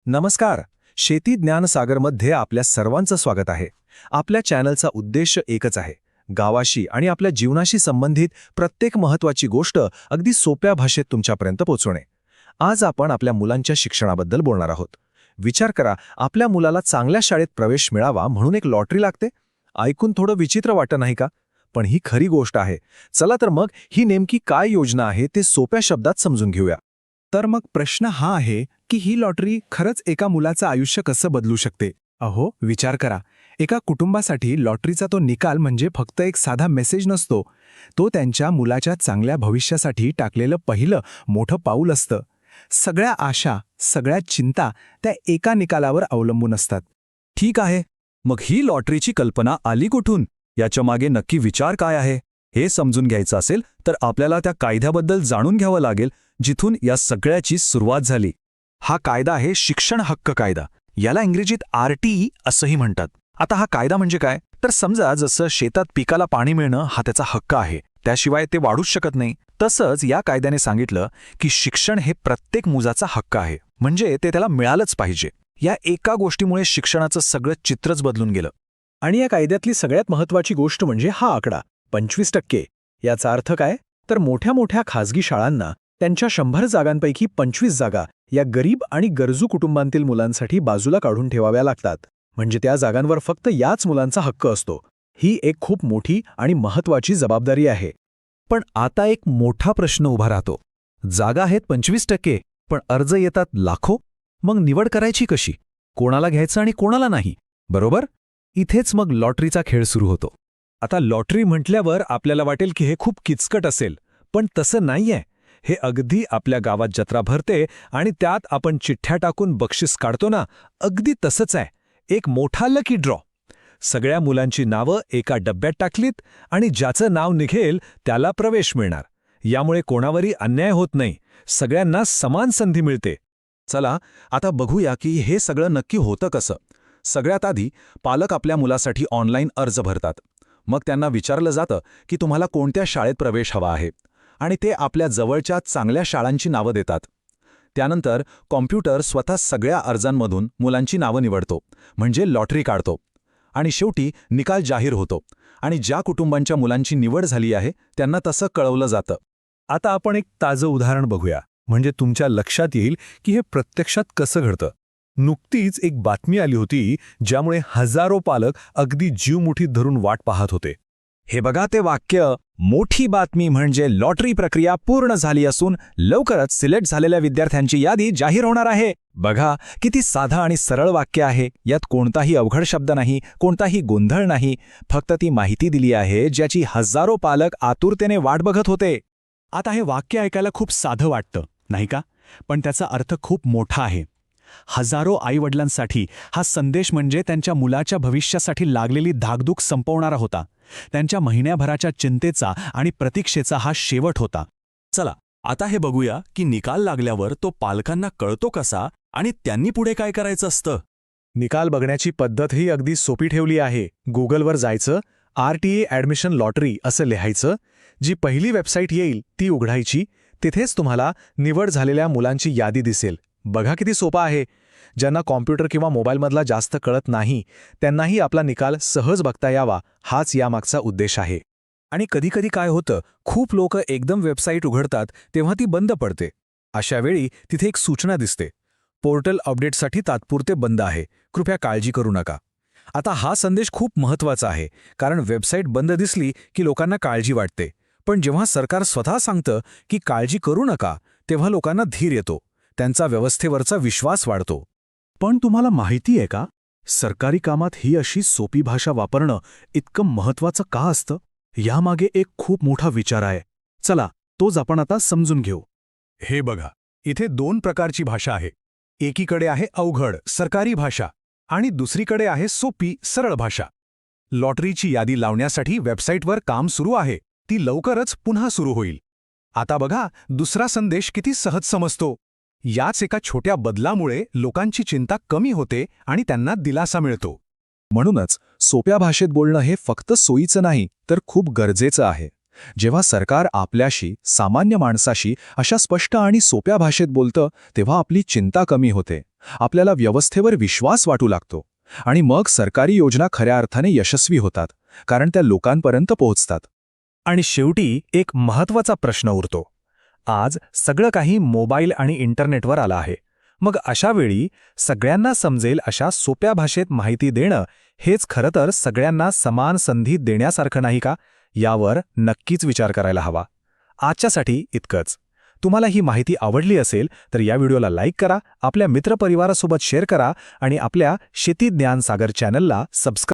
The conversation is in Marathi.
नमस्कार. शेती ज्ञान सागरमध्ये आपल्या सर्वांचं स्वागत आहे. आपल्या चॅनलचा उद्देश एकच आहे, गावाशी आणि आपल्या जीवनाशी संबंधित प्रत्येक महत्त्वाची गोष्ट अगदी सोप्या भाषेत तुमच्यापर्यंत पोहोचवणे. आज आपण आपल्या मुलांच्या शिक्षणाबद्दल बोलणार आहोत. विचार करा, आपल्या मुलाला चांगल्या शाळेत प्रवेश मिळावा म्हणून एक लॉटरी लागते. ऐकून थोडं विचित्र वाटत नाही का? पण ही खरी गोष्ट आहे. चला तर मग ही नेमकी काय योजना आहे ते सोप्या शब्दात समजून घेऊया. तर मग प्रश्न हा आहे की ही लॉटरी खरंच एका मुलाचं आयुष्य कसं बदलू शकते. अहो, विचार करा, एका कुटुंबासाठी लॉटरीचा तो निकाल म्हणजे फक्त एक साधा मेसेज नसतो. तो त्यांच्या मुलाच्या चांगल्या भविष्यासाठी टाकलेलं पहिलं मोठं पाऊल असतं. सगळ्या आशा, सगळ्या चिंता त्या एका निकालावर अवलंबून असतात. ठीक आहे, मग ही लॉटरीची कल्पना आली कुठून? याच्या मागे नक्की विचार काय आहे हे समजून घ्यायचं असेल तर आपल्याला त्या कायद्याबद्दल जाणून घ्यावं लागेल, जिथून या सगळ्याची सुरुवात झाली. हा कायदा आहे शिक्षण हक्क कायदा. याला इंग्रजीत RTE असंही म्हणतात. आता हा कायदा म्हणजे काय? तर समजा जसं शेतात पिकाला पाणी मिळणं हा त्याचा हक्क आहे, त्याशिवाय ते वाढूच शकत नाही, तसंच या कायद्याने सांगितलं की शिक्षण हे प्रत्येक मुलाचा हक्क आहे, म्हणजे ते त्याला मिळालंच पाहिजे. या एका गोष्टीमुळे शिक्षणाचं सगळं चित्रच बदलून गेलं. आणि या कायद्यातली सगळ्यात महत्त्वाची गोष्ट म्हणजे हा आकडा 25%. याचा अर्थ काय? तर मोठ्या मोठ्या खासगी शाळांना त्यांच्या 100 जागांपैकी 25 जागा या गरीब आणि गरजू कुटुंबांतील मुलांसाठी बाजूला काढून ठेवाव्या लागतात. म्हणजे त्या जागांवर फक्त याच मुलांचा हक्क असतो. ही एक खूप मोठी आणि महत्त्वाची जबाबदारी आहे. पण आता एक मोठा प्रश्न उभा राहतो. जागा आहेत 25%, पण अर्ज येतात लाखो. मग निवड करायची कशी? कोणाला घ्यायचं आणि कोणाला नाही, बरोबर? इथेच मग लॉटरीचा खेळ सुरू होतो. आता लॉटरी म्हटल्यावर आपल्याला वाटेल की हे खूप किचकट असेल, पण तसं नाहीये. हे अगदी आपल्या गावात जत्रा भरते आणि त्यात आपण चिठ्ठ्या टाकून बक्षीस काढतो ना, अगदी तसंच आहे. एक मोठा लकी ड्रॉ. सगळ्या मुलांची नावं एका डब्यात टाकलीत आणि ज्याचं नाव निघेल त्याला प्रवेश मिळणार. यामुळे कोणावरही अन्याय होत नाही, सगळ्यांना समान संधी मिळते. चला आता बघूया की हे सगळं नक्की होतं कसं. सगळ्यात आधी पालक आपल्या मुलासाठी ऑनलाईन अर्ज भरतात. मग त्यांना विचारलं जातं की तुम्हाला कोणत्या शाळेत प्रवेश हवा आहे, आणि ते आपल्या जवळच्या चांगल्या शाळांची नावं देतात. त्यानंतर कॉम्प्युटर स्वतः सगळ्या अर्जांमधून मुलांची नावं निवडतो, म्हणजे लॉटरी काढतो. आणि शेवटी निकाल जाहीर होतो आणि ज्या कुटुंबांच्या मुलांची निवड झाली आहे त्यांना तसं कळवलं जातं. आता आपण एक ताजं उदाहरण बघूया, म्हणजे तुमच्या लक्षात येईल की हे प्रत्यक्षात कसं घडतं. नुकतीच एक बातमी आली होती ज्यामुळे हजारो पालक अगदी जीव मुठीत धरून वाट पाहत होते. हे बघा ते वाक्य, मोठी बातमी म्हणजे लॉटरी प्रक्रिया पूर्ण झाली असून लवकरच सिलेक्ट झालेल्या विद्यार्थ्यांची यादी जाहीर होणार आहे. बघा किती साधा आणि सरळ वाक्य आहे. यात कोणताही अवघड शब्द नाही, कोणताही गोंधळ नाही. फक्त ती माहिती दिली आहे ज्याची हजारो पालक आतुरतेने वाट बघत होते. आता हे वाक्य ऐकायला खूप साधं वाटतं, नाही का? पण त्याचा अर्थ खूप मोठा आहे. हजारो आईवडिलांसाठी हा संदेश म्हणजे त्यांच्या मुलाच्या भविष्यासाठी लागलेली धाकधूक संपवणारा होता. त्यांच्या महिन्याभराच्या चिंतेचा आणि प्रतीक्षेचा हा शेवट होता. चला आता हे बघूया की निकाल लागल्यावर तो पालकांना कळतो कसा आणि त्यांनी पुढे काय करायचं असतं. निकाल बघण्याची पद्धतही अगदी सोपी ठेवली आहे. गुगलवर जायचं, RTE ॲडमिशन लॉटरी असं लिहायचं. जी पहिली वेबसाईट येईल ती उघडायची. तिथेच तुम्हाला निवड झालेल्या मुलांची यादी दिसेल. बघा किती सोपा आहे. ज्यांना कॉम्प्युटर किंवा मोबाईलमधला जास्त कळत नाही त्यांनाही आपला निकाल सहज बघता यावा, हाच यामागचा उद्देश आहे. आणि कधीकधी काय होतं, खूप लोक एकदम वेबसाईट उघडतात तेव्हा ती बंद पडते. अशावेळी तिथे एक सूचना दिसते, पोर्टल अपडेटसाठी तात्पुरते बंद आहे, कृपया काळजी करू नका. आता हा संदेश खूप महत्त्वाचा आहे, कारण वेबसाईट बंद दिसली की लोकांना काळजी वाटते. पण जेव्हा सरकार स्वतः सांगतं की काळजी करू नका, तेव्हा लोकांना धीर येतो, त्यांचा व्यवस्थेवरचा विश्वास वाढतो. पण तुम्हाला माहिती आहे का, सरकारी कामात ही अशी सोपी भाषा वापरणं इतकं महत्त्वाचं का असतं? यामागे एक खूप मोठा विचार आहे. चला तोच आपण आता समजून घेऊ. हे बघा, इथे 2 प्रकारची भाषा आहे. एकीकडे आहे अवघड सरकारी भाषा आणि दुसरीकडे आहे सोपी सरळ भाषा. लॉटरीची यादी लावण्यासाठी वेबसाईटवर काम सुरू आहे. ती लवकरच पुन्हा सुरू होईल. आता बघा दुसरा संदेश किती सहज समजतो. याच एका छोट्या बदलामुळे लोकांची चिंता कमी होते आणि त्यांना दिलासा मिळतो. म्हणूनच सोप्या भाषेत बोलणं हे फक्त सोयीचं नाही तर खूप गरजेचं आहे. जेव्हा सरकार आपल्याशी, सामान्य माणसाशी अशा स्पष्ट आणि सोप्या भाषेत बोलतं तेव्हा आपली चिंता कमी होते. आपल्याला व्यवस्थेवर विश्वास वाटू लागतो आणि मग सरकारी योजना खऱ्या अर्थाने यशस्वी होतात कारण त्या लोकांपर्यंत पोहोचतात. आणि शेवटी एक महत्त्वाचा प्रश्न उरतो. आज सगळं काही मोबाईल आणि इंटरनेटवर आलं आहे. मग अशा वेळी सगळ्यांना समजेल अशा सोप्या भाषेत माहिती देणं हेच खरं तर सगळ्यांना समान संधी देण्यासारखं नाही का? यावर नक्कीच विचार करायला हवा. आजच्यासाठी इतकंच. तुम्हाला ही माहिती आवडली असेल तर या व्हिडिओला लाईक करा, आपल्या मित्रपरिवारासोबत शेअर करा आणि आपल्या शेती ज्ञान सागर चॅनलला सबस्क्राईब